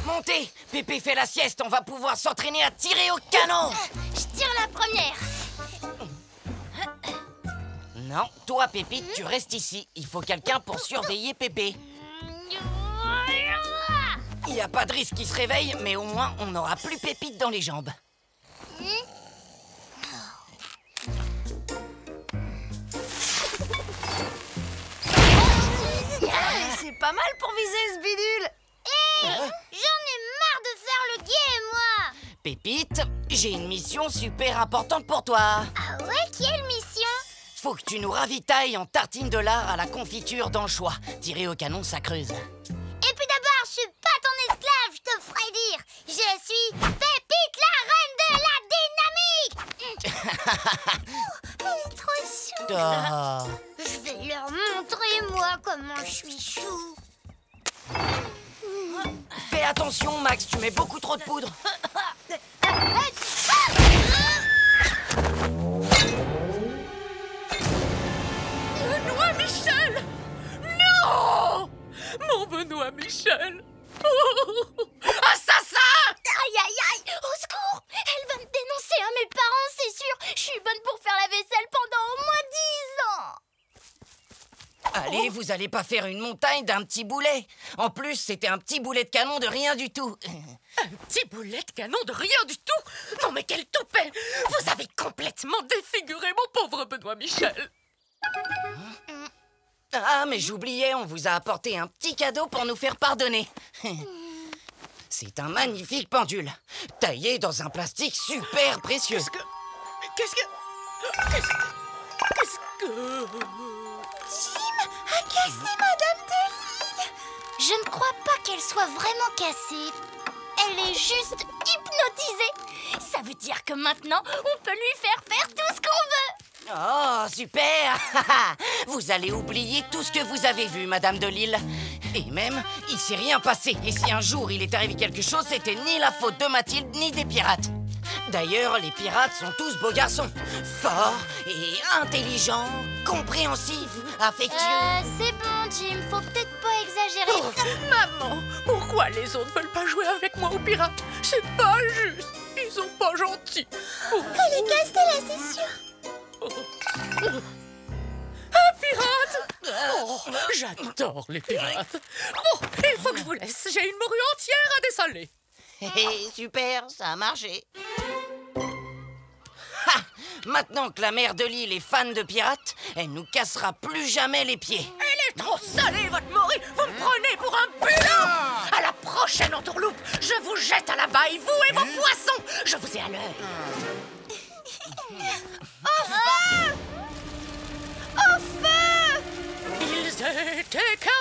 Montez! Pépé fait la sieste, on va pouvoir s'entraîner à tirer au canon! Je tire la première. Non, toi, Pépite, tu restes ici. Il faut quelqu'un pour surveiller Pépé. Il n'y a pas de risque qu'il se réveille, mais au moins, on n'aura plus Pépite dans les jambes. C'est pas mal pour viser ce bidule. Hé, j'en ai marre de faire le guet, moi. Pépite, j'ai une mission super importante pour toi. Ah ouais, quelle mission? Faut que tu nous ravitailles en tartines de lard à la confiture d'anchois. Tirer au canon, ça creuse. Et puis d'abord, je suis pas ton esclave, je te ferai dire. Je suis Pépite, la reine de la dynamique. Elle est trop chou. Oh. Je vais leur montrer, moi, comment je suis chou. Fais attention, Max, tu mets beaucoup trop de poudre. Benoît Michel! Non! Mon Benoît Michel! Assassin! Aïe, aïe, aïe! Au secours! Elle va me dénoncer à mes parents, c'est sûr! Je suis bonne pour faire la vaisselle pendant au moins 10 ans! Allez, vous allez pas faire une montagne d'un petit boulet. En plus, c'était un petit boulet de canon de rien du tout. Un petit boulet de canon de rien du tout! Non mais quel toupet! Vous avez complètement défiguré mon pauvre Benoît Michel! Ah, mais j'oubliais, on vous a apporté un petit cadeau pour nous faire pardonner. C'est un magnifique pendule, taillé dans un plastique super précieux. Qu'est-ce que... Jim a cassé Madame de Lille! Je ne crois pas qu'elle soit vraiment cassée. Elle est juste hypnotisée. Ça veut dire que maintenant, on peut lui faire faire tout ce qu'on veut. Oh, super! Vous allez oublier tout ce que vous avez vu, Madame de Lille. Et même, il s'est rien passé. Et si un jour il est arrivé quelque chose, c'était ni la faute de Mathilde, ni des pirates. D'ailleurs, les pirates sont tous beaux garçons. Forts et intelligents, compréhensifs, affectueux. C'est bon, Jim. Faut peut-être pas exagérer. Oh, maman, pourquoi les autres veulent pas jouer avec moi aux pirates? C'est pas juste. Ils sont pas gentils. Oh. Elle est cassée là, c'est sûr. Un pirate! Oh, j'adore les pirates. Bon, il faut que je vous laisse. J'ai une morue entière à dessaler. Super, ça a marché. Ha! Maintenant que la mère de Lille est fan de pirates, elle nous cassera plus jamais les pieds. Elle est trop salée, votre morue. Vous me prenez pour un bulan. À la prochaine entourloupe, je vous jette à la baille, vous et vos poissons. Je vous ai à l'œil. Au feu! Au feu! Ils étaient 15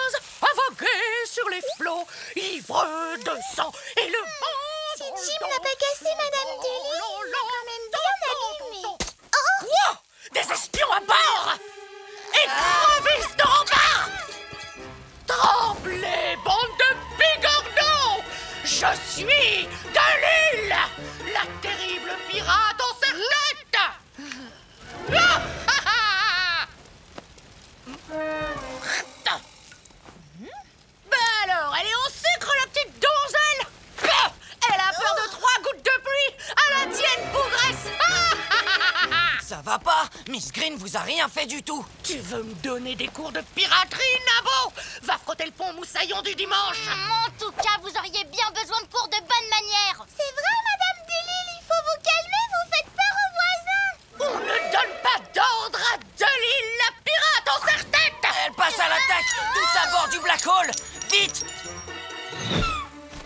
à voguer sur les flots, ivres de sang et le vent. Si Jim n'a pas cassé Madame de Lille, il l'a quand même bien abîmé. Quoi? Des espions à bord? Écrevisses de rempart! Tremblez, bande de bigorneaux! Je suis de Lille, la terrible pirate en serre-tête! Ah, ah, ah. Ben alors, elle est en sucre, la petite donzelle! Elle a peur de 3 gouttes de pluie à la tienne bougresse! Ça va pas, Miss Green vous a rien fait du tout. Tu veux me donner des cours de piraterie, Nabo? Va frotter le pont moussaillon du dimanche! En tout cas, vous auriez bien besoin de cours de bonne manière. C'est vrai, Madame de Lille, il faut vous calmer, vous faites peur aux voisins. On ne donne pas d'ordre à Delille, la pirate en serre-tête! Elle passe à l'attaque, tous à bord du Black Hole. Vite!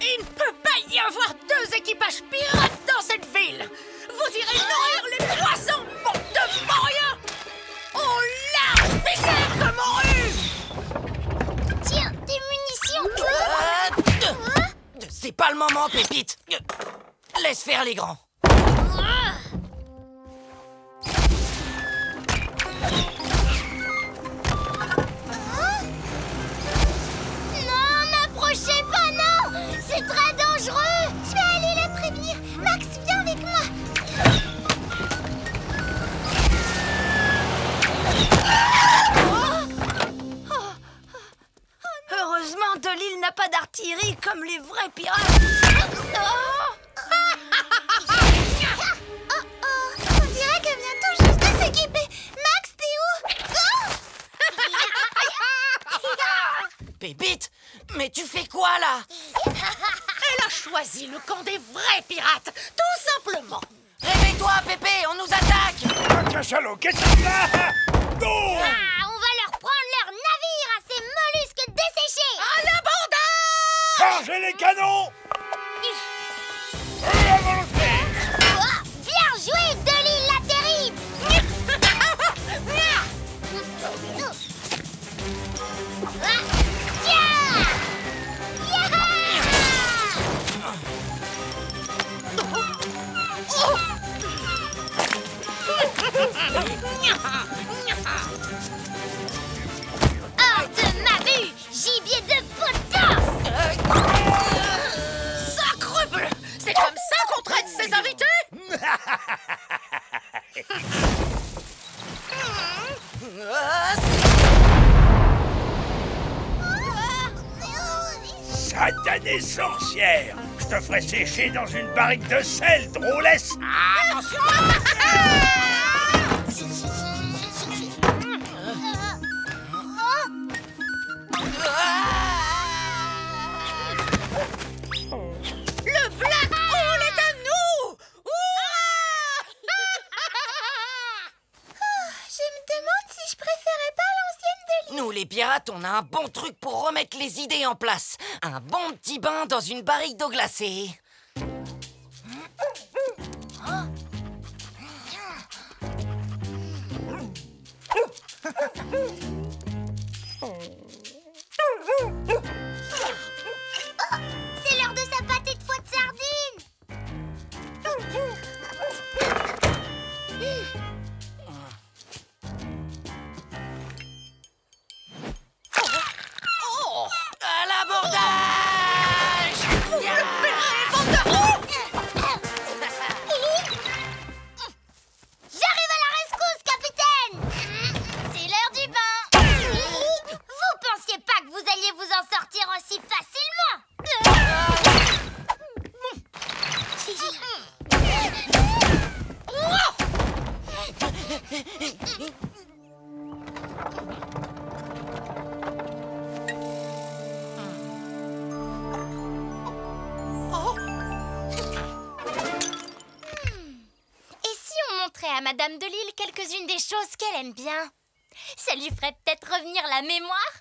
Il ne peut pas y avoir 2 équipages pirates dans cette ville! Vous irez nourrir les poissons, bande de moriens! Au large, viscère de morue! Tiens, des munitions. C'est pas le moment, Pépite. Laisse faire les grands. Non, n'approchez pas, non! C'est très dangereux! Je vais aller la prévenir. Max, viens avec moi. Heureusement, de l'île n'a pas d'artillerie comme les vrais pirates. On dirait qu'elle vient tout juste de s'équiper. Max, t'es où? Pépite, mais tu fais quoi là? Elle a choisi le camp des vrais pirates, tout simplement. Réveille-toi, Pépé, on nous attaque! Un cachalot, qu'est-ce qu'il y a? Non! Ah, on va leur prendre leur navire à ces mollusques desséchés. À l'abandon! Chargez les canons! À volonté! Oh, bien joué, Delille la terrible. Hors de ma vue, gibier de potence. Sacrebleu! C'est comme ça qu'on traite ses invités? Satanée sorcière! Je te ferai sécher dans une barrique de sel, drôlesse! Le Black Hole est à nous! Je me demande si je préférais pas l'ancienne de l'île. Nous, les pirates, on a un bon truc pour remettre les idées en place. Un bon petit bain dans une barrique d'eau glacée. C'est l'heure de sa pâtée de foie de sardine. À l'abordage! J'arrive à la rescousse, capitaine. C'est l'heure du bain. Vous pensiez pas que vous alliez vous en sortir aussi facilement? Et si on montrait à Madame de Lille quelques-unes des choses qu'elle aime bien? Ça lui ferait peut-être revenir la mémoire.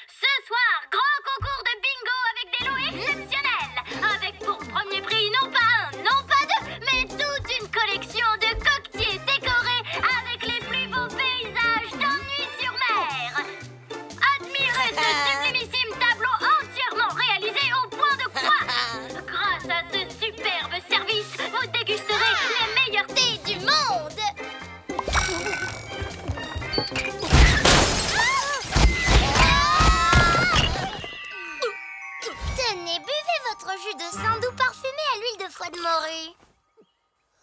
Ce soir, grand concours de bingo avec des lots exceptionnels. Avec pour premier prix non pas un, non pas deux, mais toute une collection de coquetiers décorés avec les plus beaux paysages d'Ennui-sur-Mer. Admirez ce sublimissime tableau entièrement réalisé au point de croix. Grâce à ce superbe service, vous dégusterez les meilleurs thés Du monde. Tenez, buvez votre jus de saindoux parfumé à l'huile de foie de morue.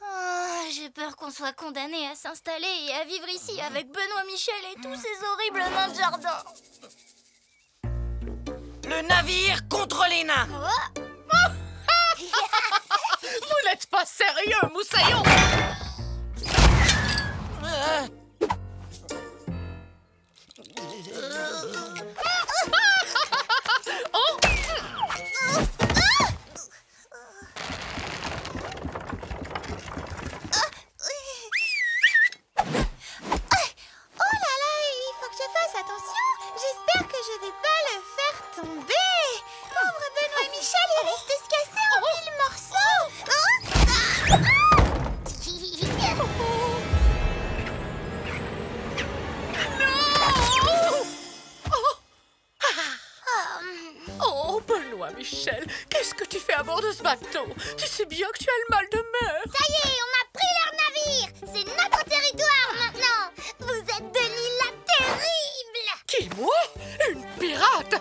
Oh, j'ai peur qu'on soit condamné à s'installer et à vivre ici avec Benoît Michel et tous ces horribles nains de jardin. Le navire contre les nains! Vous n'êtes pas sérieux, Moussaillon! Oh là là, il faut que je fasse attention. J'espère que je vais pas le faire tomber. Pauvre Benoît Michel, il risque de se casser en mille morceaux. Oh, Benoît Michel, qu'est-ce que tu fais à bord de ce bateau? Tu sais bien que tu as le mal de mer. Ça y est, on a pris leur navire. C'est notre territoire maintenant. Vous êtes de l'île la terrible. Qui, moi? Une pirate?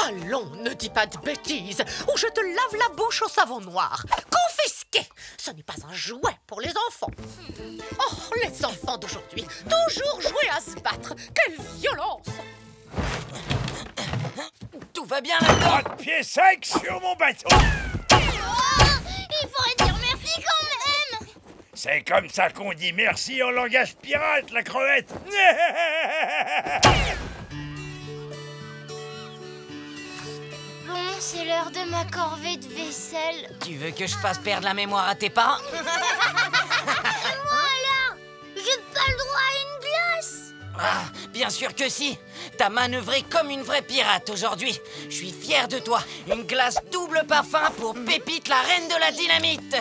Allons, ne dis pas de bêtises, ou je te lave la bouche au savon noir. Confisqué! Ce n'est pas un jouet pour les enfants. Oh, les enfants d'aujourd'hui, toujours jouer à se battre. Quelle violence! Tout va bien là-dedans? Pas de pied sec sur mon bateau. Il pourrait dire merci quand même. C'est comme ça qu'on dit merci en langage pirate, la crevette. Bon, c'est l'heure de ma corvée de vaisselle. Tu veux que je fasse perdre la mémoire à tes parents? Et moi alors? J'ai pas le droit à une glace. Ah, bien sûr que si. T'as manœuvré comme une vraie pirate aujourd'hui. Je suis fier de toi. Une glace double parfum pour Pépite, la reine de la dynamite.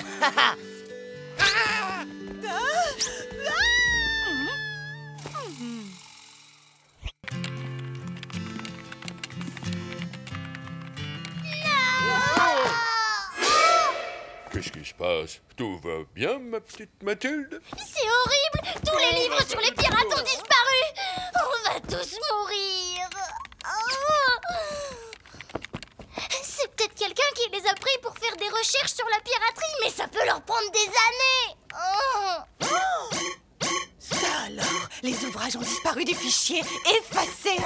Qu'est-ce qui se passe? Tout va bien, ma petite Mathilde? C'est horrible. Tous les livres sur les pirates ont disparu. On va tous mourir. C'est peut-être quelqu'un qui les a pris pour faire des recherches sur la piraterie, mais ça peut leur prendre des années. Ça alors, les ouvrages ont disparu des fichiers effacés.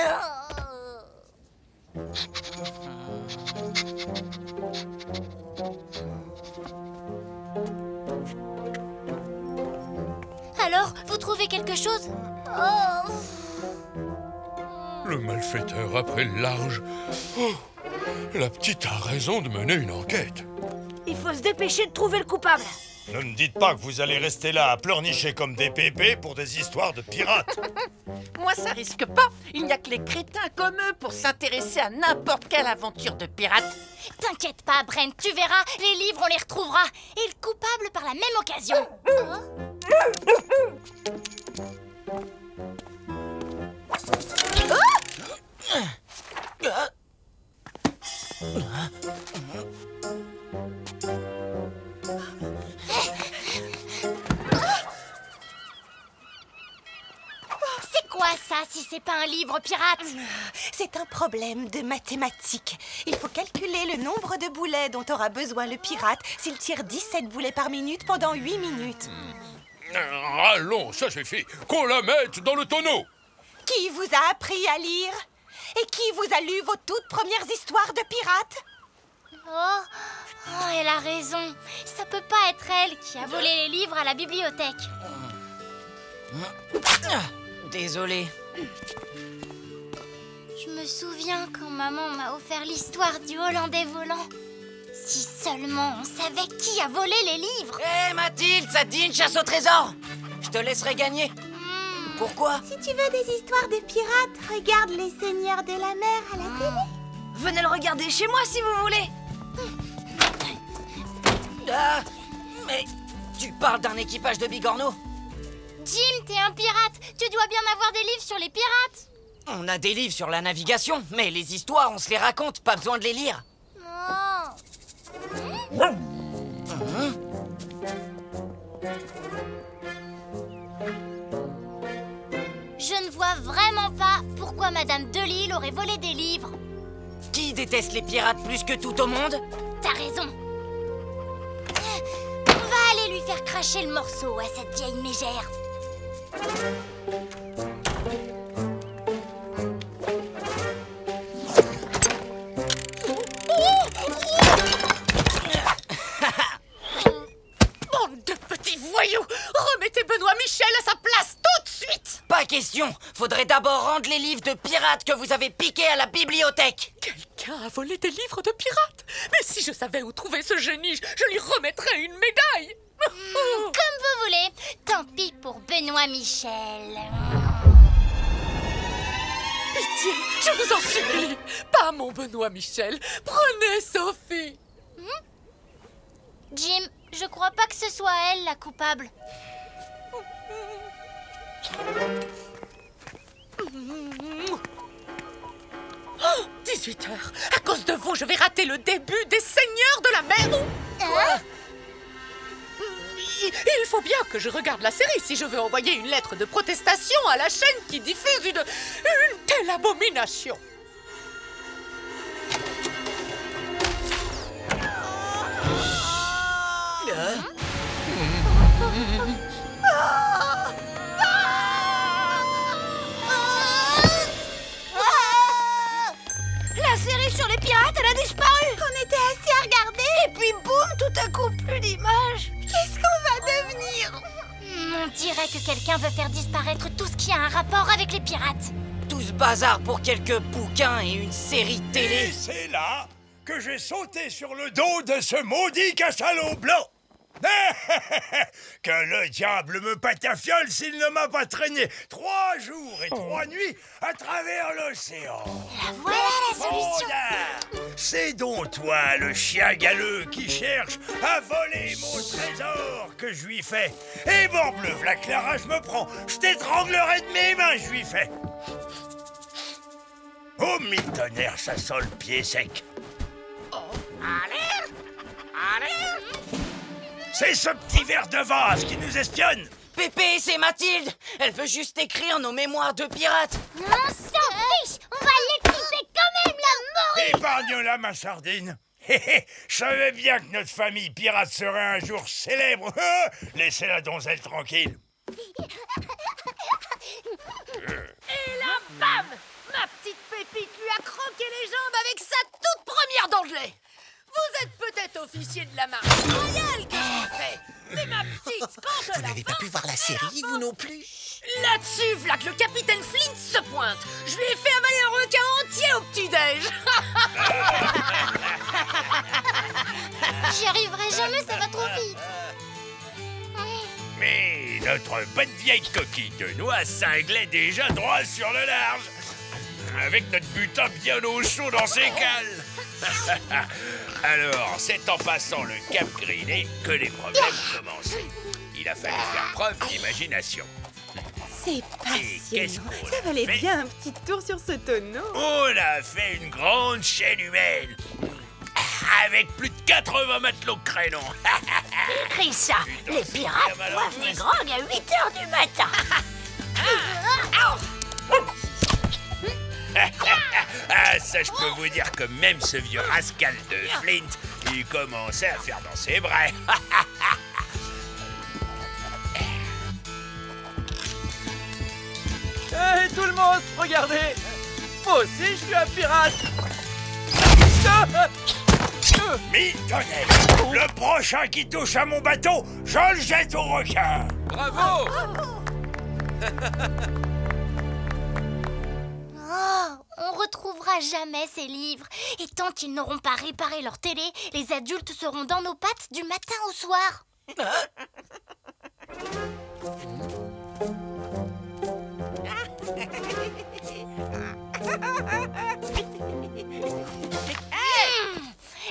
Alors, vous trouvez quelque chose? Le malfaiteur a pris le large. Oh, la petite a raison de mener une enquête. Il faut se dépêcher de trouver le coupable. Ne me dites pas que vous allez rester là à pleurnicher comme des bébés pour des histoires de pirates. Moi, ça risque pas. Il n'y a que les crétins comme eux pour s'intéresser à n'importe quelle aventure de pirate. T'inquiète pas, Brent, tu verras, les livres, on les retrouvera. Et le coupable par la même occasion. C'est quoi ça, si c'est pas un livre pirate? C'est un problème de mathématiques. Il faut calculer le nombre de boulets dont aura besoin le pirate s'il tire 17 boulets par minute pendant 8 minutes. Allons, ça suffit. Qu'on la mette dans le tonneau. Qui vous a appris à lire? Et qui vous a lu vos toutes premières histoires de pirates? Oh, elle a raison. Ça peut pas être elle qui a volé les livres à la bibliothèque. Désolé. Je me souviens quand maman m'a offert l'histoire du Hollandais volant. Si seulement on savait qui a volé les livres. Hé Mathilde, ça te dit une chasse au trésor? Je te laisserai gagner. Pourquoi? Si tu veux des histoires de pirates, regarde Les Seigneurs de la Mer à la télé. Venez le regarder chez moi si vous voulez. Ah, mais tu parles d'un équipage de bigorneaux? Jim, t'es un pirate. Tu dois bien avoir des livres sur les pirates. On a des livres sur la navigation, mais les histoires, on se les raconte, pas besoin de les lire. Je ne vois vraiment pas pourquoi Madame Delisle aurait volé des livres. Qui déteste les pirates plus que tout au monde? T'as raison. On va aller lui faire cracher le morceau à cette vieille mégère. Bande de petits voyous! Remettez Benoît Michel à sa place tout de suite! Pas question. Faudrait d'abord rendre les livres de pirates que vous avez piqués à la bibliothèque. Quelqu'un a volé des livres de pirates! Mais si je savais où trouver ce génie, je lui remettrais une médaille! Comme vous voulez. Tant pis pour Benoît Michel. Pitié, je vous en supplie! Pas mon Benoît Michel! Prenez Sophie! Jim, je crois pas que ce soit elle la coupable. 18 heures! À cause de vous, je vais rater le début des Seigneurs de la Mer! Quoi? Il faut bien que je regarde la série si je veux envoyer une lettre de protestation à la chaîne qui diffuse une telle abomination! La la série sur les pirates, elle a disparu. On était assis à regarder. Et puis boum, tout à coup, plus d'image. Qu'est-ce qu'on va devenir? On dirait que quelqu'un veut faire disparaître tout ce qui a un rapport avec les pirates. Tout ce bazar pour quelques bouquins et une série Et télé. c'est là que j'ai sauté sur le dos de ce maudit cachalot blanc. Que le diable me patafiole s'il ne m'a pas traîné 3 jours et 3 nuits à travers l'océan. Voilà la solution. C'est donc toi, le chien galeux, qui cherche à voler mon trésor que je lui fais. Et morbleu, v'là que la rage me prend. Je t'étranglerai de mes mains, je lui fais. Oh, mille tonnerre, ça sent le pied sec. C'est ce petit ver de vase qui nous espionne. Pépé, c'est Mathilde. Elle veut juste écrire nos mémoires de pirates. On s'en fiche. On va l'écouter quand même, la morue. Épargne-la, ma sardine. Je savais bien que notre famille pirate serait un jour célèbre. Laissez la donzelle tranquille. Et là, bam! Ma petite pépite lui a croqué les jambes avec sa toute première dent de lait. Vous êtes peut-être officier de la marine royale que j'ai fait, mais ma petite, quand Vous n'avez pas pu voir la série, vous non plus? Là-dessus, v'là que le capitaine Flint se pointe. Je lui ai fait avaler un requin entier au petit-déj. J'y arriverai jamais, ça va trop vite. Mais notre bonne vieille coquille de noix cinglait déjà droit sur le large, avec notre butin bien au chaud dans ses cales. Alors, c'est en passant le Cap Grillé que les problèmes ont commencé. Il a fallu faire preuve d'imagination. C'est qu'est-ce passionnant. qu'on Ça a valait fait? bien un petit tour sur ce tonneau. On a fait une grande chaîne humaine, avec plus de 80 matelots crénons. Écris ça. Les pirates boivent des grogues à 8 h du matin. Ah, ça, je peux vous dire que même ce vieux rascal de Flint, il commençait à faire dans ses bras. Hey, tout le monde, regardez! Moi aussi, je suis un pirate! Mille tonnerre, le prochain qui touche à mon bateau, je le jette au requin. Bravo! Oh, on retrouvera jamais ces livres. Et tant qu'ils n'auront pas réparé leur télé, les adultes seront dans nos pattes du matin au soir.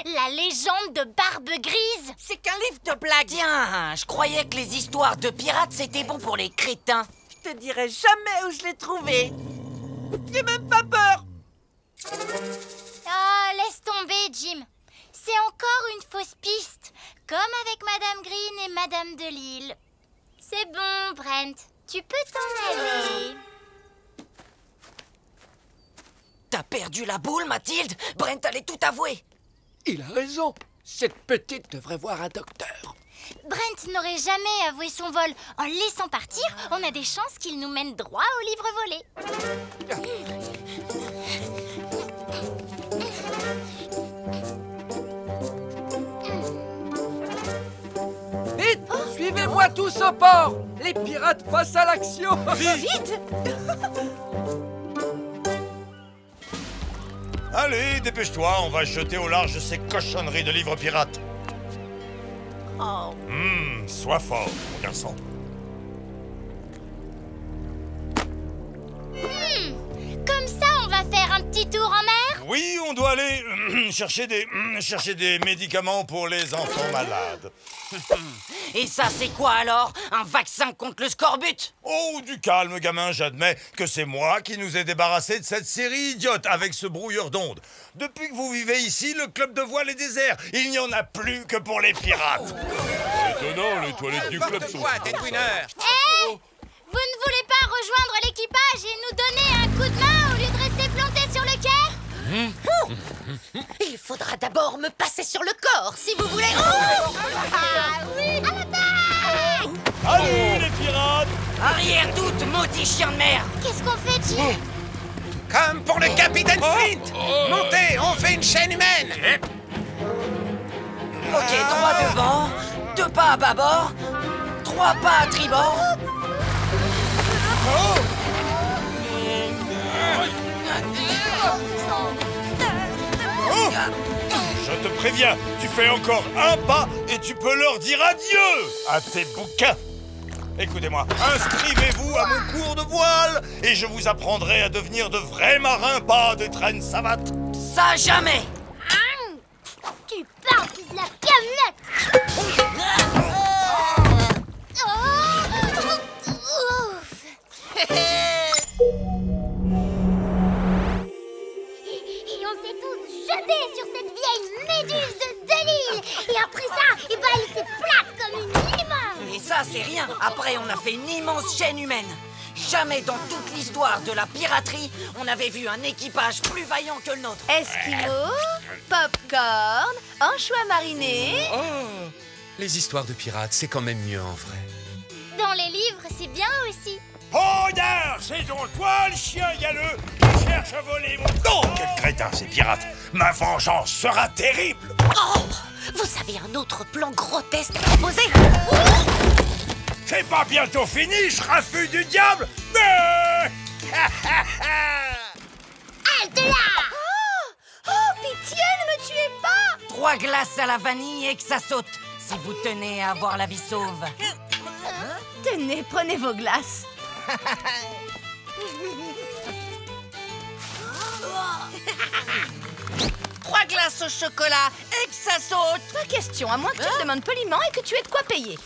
La légende de Barbe Grise. C'est qu'un livre de blagues. Tiens, je croyais que les histoires de pirates, c'était bon pour les crétins. Je te dirai jamais où je l'ai trouvé! J'ai même pas peur! Ah, laisse tomber, Jim. C'est encore une fausse piste, comme avec Madame Green et Madame de Lille. C'est bon, Brent. Tu peux t'en aller. T'as perdu la boule, Mathilde? Brent allait tout avouer. Il a raison. Cette petite devrait voir un docteur. Brent n'aurait jamais avoué son vol. En le laissant partir, on a des chances qu'il nous mène droit au livre volé. Vite! Suivez-moi tous au port! Les pirates passent à l'action! Vite! Allez, dépêche-toi, on va jeter au large ces cochonneries de livres pirates. Sois fort, mon garçon. Comme ça, on va faire un petit tour en mer. Oui, on doit aller chercher des médicaments pour les enfants malades. Et ça, c'est quoi alors? Un vaccin contre le scorbut? Oh, du calme, gamin, j'admets que c'est moi qui nous ai débarrassés de cette série idiote avec ce brouilleur d'ondes. Depuis que vous vivez ici, le club de voile est désert. Il n'y en a plus que pour les pirates. Étonnant, les toilettes du club sont... Vous ne voulez pas rejoindre l'équipage et nous donner un coup de main au lieu de rester plantés sur le quai? Il faudra d'abord me passer sur le corps, si vous voulez. Allez, les pirates! Arrière doute, maudit chien de mer! Qu'est-ce qu'on fait, Jim? Comme pour le capitaine Flint! Montez, une chaîne humaine. Ok, droit devant, 2 pas à bâbord, 3 pas à tribord. Je te préviens, tu fais encore un pas et tu peux leur dire adieu à tes bouquins. Écoutez-moi, inscrivez-vous à mon cours de voile et je vous apprendrai à devenir de vrais marins, pas des traînes savates. Ça jamais. Tu parles de la camionnette. Et on s'est tous jetés sur cette vieille méduse de Delisle. Et après ça, elle était plate comme une limone. Et ça, c'est rien. Après, on a fait une immense chaîne humaine. Jamais dans toute l'histoire de la piraterie, on avait vu un équipage plus vaillant que le nôtre. Esquimaux, popcorn, anchois marinés. Oh, les histoires de pirates, c'est quand même mieux en vrai. Dans les livres, c'est bien aussi. Pondard, c'est donc toi le chien galeux qui cherche à voler mon... Non, quel crétin, ces pirates. Ma vengeance sera terrible. Oh, vous avez un autre plan grotesque à proposer? C'est pas bientôt fini, je raffus du diable. Mais... Halte là! Oh, pitié, ne me tuez pas! 3 glaces à la vanille et que ça saute, si vous tenez à avoir la vie sauve. Tenez, prenez vos glaces. 3 glaces au chocolat et que ça saute. Pas question, à moins que tu me demandes poliment et que tu aies de quoi payer.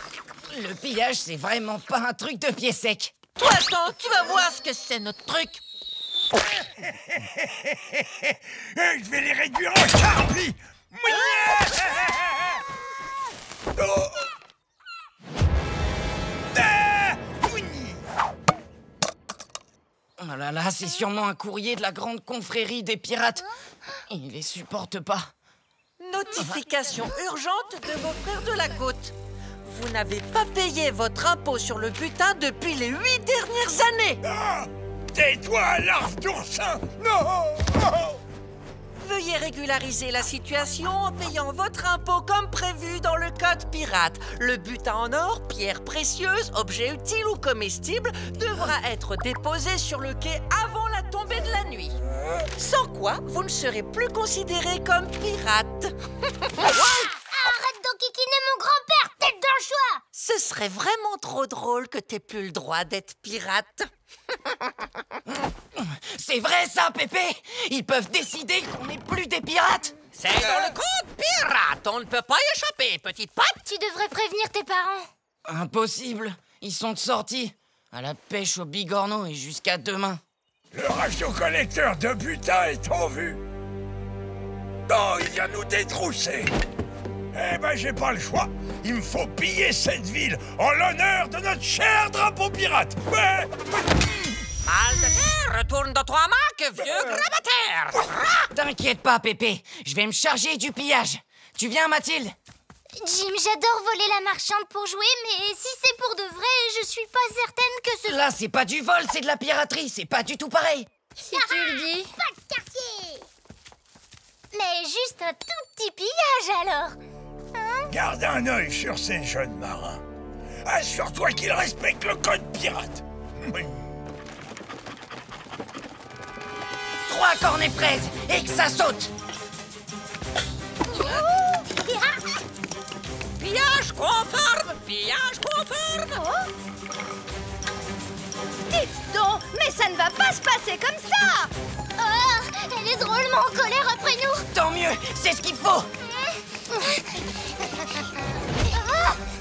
Le pillage, c'est vraiment pas un truc de pied sec. Toi, attends, tu vas voir ce que c'est notre truc. Je vais les réduire en charpie. Oh là là, c'est sûrement un courrier de la grande confrérie des pirates. Ils les supportent pas. Notification urgente de vos frères de la côte. Vous n'avez pas payé votre impôt sur le butin depuis les 8 dernières années. Ah, tais-toi, larve d'oursin. Non. Veuillez régulariser la situation en payant votre impôt comme prévu dans le code pirate. Le butin en or, pierres précieuses, objets utiles ou comestibles devra être déposé sur le quai avant la tombée de la nuit. Sans quoi, vous ne serez plus considéré comme pirate. Arrête d'enquiquiner mon grand-père, tête d'anchois! Ce serait vraiment trop drôle que t'aies plus le droit d'être pirate. C'est vrai ça, Pépé? Ils peuvent décider qu'on n'est plus des pirates? C'est dans le code pirate, on ne peut pas y échapper, petite patte. Tu devrais prévenir tes parents. Impossible, ils sont sortis. À la pêche au bigorneau et jusqu'à demain. Le radiocollecteur de butin est en vue. Non, il vient nous détrousser. Eh ben, j'ai pas le choix. Il me faut piller cette ville en l'honneur de notre cher drapeau pirate. Mal de terre, retourne dans toi, Mac, vieux grabataire. T'inquiète pas, Pépé. Je vais me charger du pillage. Tu viens, Mathilde? Jim, j'adore voler la marchande pour jouer, mais si c'est pour de vrai, je suis pas certaine que ce... Là, c'est pas du vol, c'est de la piraterie. C'est pas du tout pareil. Si tu le dis. Pas de quartier. Mais juste un tout petit pillage, alors. Hein? Garde un œil sur ces jeunes marins. Assure-toi qu'ils respectent le code pirate. 3 cornets fraises et que ça saute. Pillage conforme, pillage conforme. Dites donc, mais ça ne va pas se passer comme ça. Oh, elle est drôlement en colère après nous. Tant mieux, c'est ce qu'il faut.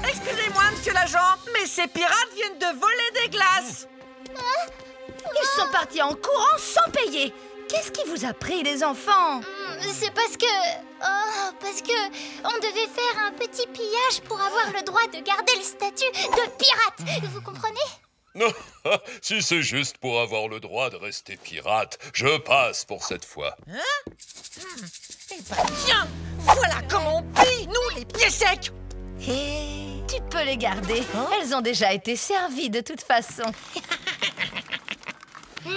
Excusez-moi, monsieur l'agent, mais ces pirates viennent de voler des glaces. Ils sont partis en courant sans payer. Qu'est-ce qui vous a pris, les enfants? C'est parce que... Oh, parce que on devait faire un petit pillage pour avoir le droit de garder le statut de pirate. Vous comprenez? Non, si c'est juste pour avoir le droit de rester pirate, je passe pour cette fois. Hein? Eh ben tiens, voilà comment on pille, nous, les pieds secs. Tu peux les garder. Elles ont déjà été servies de toute façon. Non,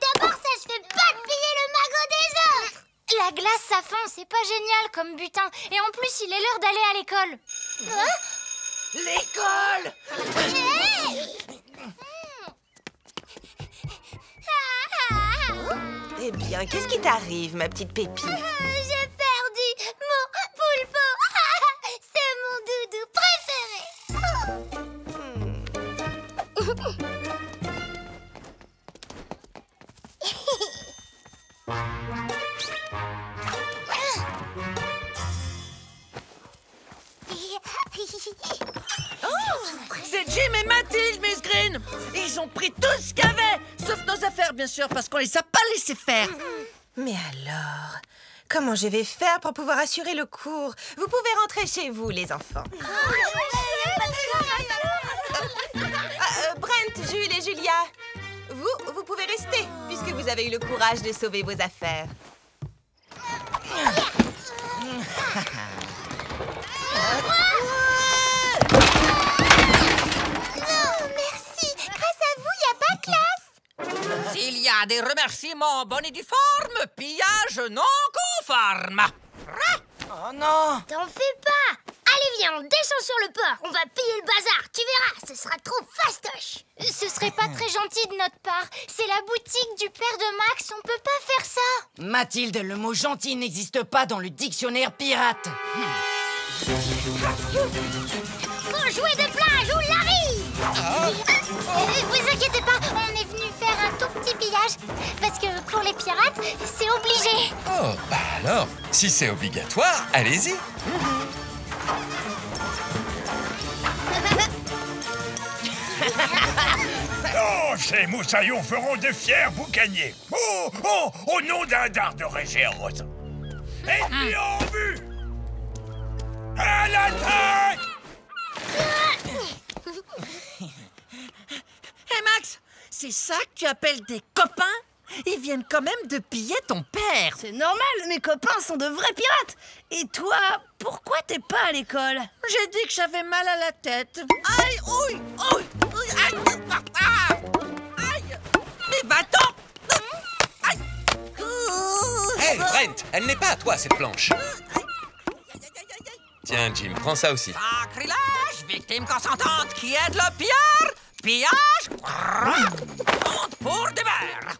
d'abord ça se fait pas de piller le magot des autres. La glace, ça fond, c'est pas génial comme butin. Et en plus, il est l'heure d'aller à l'école. L'école! Eh bien, qu'est-ce qui t'arrive, ma petite Pépi? J'ai perdu mon poulpe. C'est mon doudou préféré. C'est Jim et Mathilde, Miss Green! Ils ont pris tout ce qu'il y avait, sauf nos affaires, bien sûr, parce qu'on les a pas laissés faire. Mais alors, comment je vais faire pour pouvoir assurer le cours? Vous pouvez rentrer chez vous, les enfants. Brent, Jules et Julia, vous pouvez rester, puisque vous avez eu le courage de sauver vos affaires. S'il y a des remerciements bonidiformes, pillage non conforme. Oh non! T'en fais pas! Allez, viens, descends sur le port. On va piller le bazar, tu verras, ce sera trop fastoche. Ce serait pas très gentil de notre part. C'est la boutique du père de Max, on peut pas faire ça. Mathilde, le mot gentil n'existe pas dans le dictionnaire pirate. Faut jouer de plage ou Larry! Vous inquiétez pas, on est venu faire un tout petit pillage. Parce que pour les pirates, c'est obligé. Oh, bah alors, si c'est obligatoire, allez-y. Oh, ces moussaillons feront de fiers boucaniers. Au nom d'un dard de réserve. Ennemis en vue! À l'attaque! Hé Max, c'est ça que tu appelles des copains? Ils viennent quand même de piller ton père. C'est normal, mes copains sont de vrais pirates. Et toi, pourquoi t'es pas à l'école? J'ai dit que j'avais mal à la tête. Aïe, ouille, ouille, ouille, aïe, aïe, mais va-t'en. Aïe. Hé, Brent, elle n'est pas à toi, cette planche. Tiens, Jim, prends ça aussi. Sacrilège, victime consentante qui aide le pilleur. Pillage, compte pour des verres.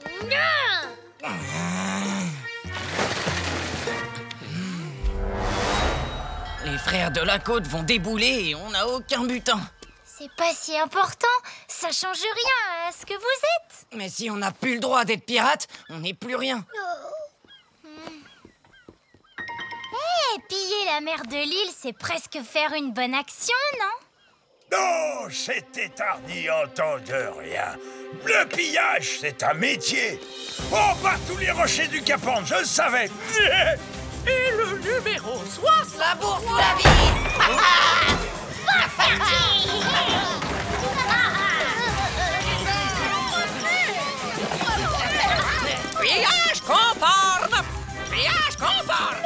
Les frères de la côte vont débouler et on n'a aucun butin. C'est pas si important, ça change rien à ce que vous êtes. Mais si on n'a plus le droit d'être pirate, on n'est plus rien. Piller la mer de l'île, c'est presque faire une bonne action, non? Non, cet étardiantant de rien. Le pillage, c'est un métier. Oh, par tous les rochers du Cap Horn, je le savais. Et le numéro 60. La bourse ou la vie. Pillage conforme. Pillage conforme.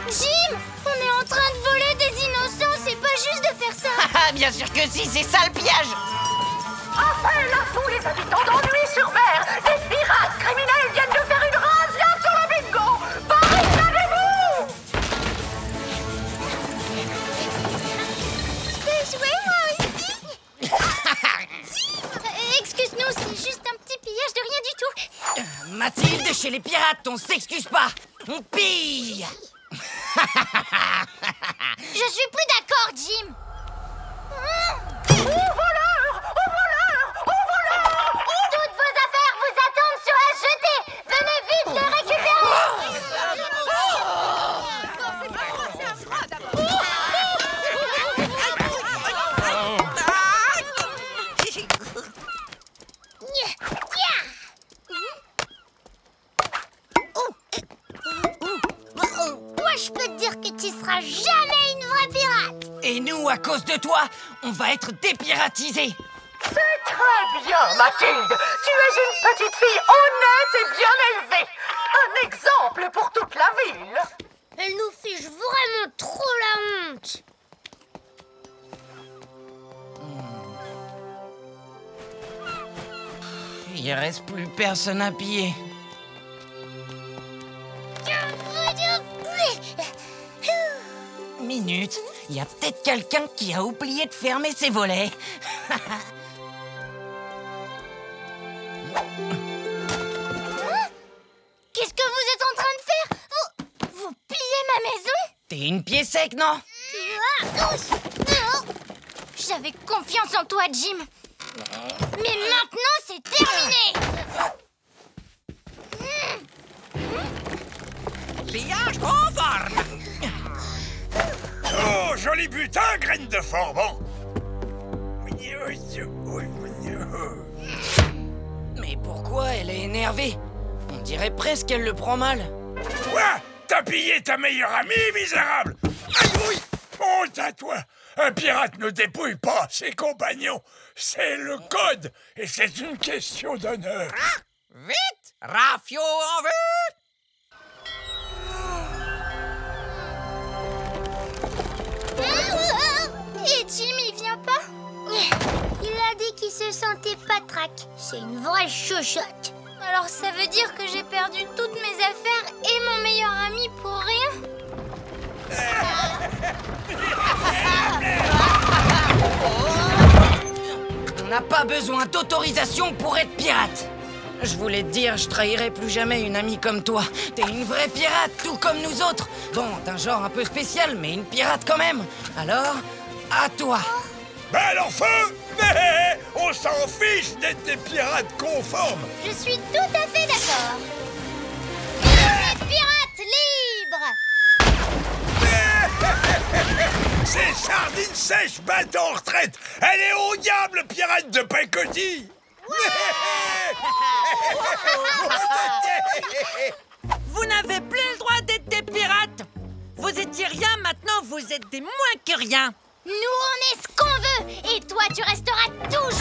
Jim, on est en train de voler des innocents, c'est pas juste de faire ça. Bien sûr que si, c'est ça le piège. Appel à tous les habitants d'Ennui-sur-Mer. Des pirates criminels viennent de faire une razzia sur le bingo. Barricadez-vous. Je peux jouer moi aussi? Excuse-nous, c'est juste un petit pillage de rien du tout. Mathilde, chez les pirates, on s'excuse pas. On pille. Je suis plus d'accord, Jim. Au voleur! Au voleur! Au voleur! Toutes vos affaires vous attendent sur la jetée. Venez vite les récupérer. Toi, je peux te dire que tu seras jamais une vraie pirate. Et nous, à cause de toi, on va être dépiratisés. C'est très bien, Mathilde. Tu es une petite fille honnête et bien élevée. Un exemple pour toute la ville. Elle nous fiche vraiment trop la honte. Il reste plus personne à piller. minute. Il y a peut-être quelqu'un qui a oublié de fermer ses volets. Qu'est-ce que vous êtes en train de faire? Vous pillez ma maison? T'es une pied sec, non? J'avais confiance en toi, Jim. Mais maintenant, c'est terminé. Pillage conforme. Oh, joli butin, graine de Forbon. Mais pourquoi elle est énervée? On dirait presque qu'elle le prend mal. Quoi? T'as pillé ta meilleure amie, misérable? Aïe, oui! Honte à toi! Un pirate ne dépouille pas ses compagnons. C'est le code, et c'est une question d'honneur. Vite! Rafio en vue! Et Jim, il vient pas? Il a dit qu'il se sentait patraque. C'est une vraie chochotte. Alors ça veut dire que j'ai perdu toutes mes affaires et mon meilleur ami pour rien? On n'a pas besoin d'autorisation pour être pirate. Je voulais te dire, je trahirai plus jamais une amie comme toi. T'es une vraie pirate, tout comme nous autres. Bon, d'un genre un peu spécial, mais une pirate quand même. Alors, à toi. Ben alors feu! Mais on s'en fiche d'être des pirates conformes. Je suis tout à fait d'accord. Les pirates libres! C'est Sardine Sèche batte en retraite. Elle est au diable, pirate de pacotille. Vous n'avez plus le droit d'être des pirates. Vous étiez rien, maintenant vous êtes des moins que rien. Nous, on est ce qu'on veut. Et toi, tu resteras toujours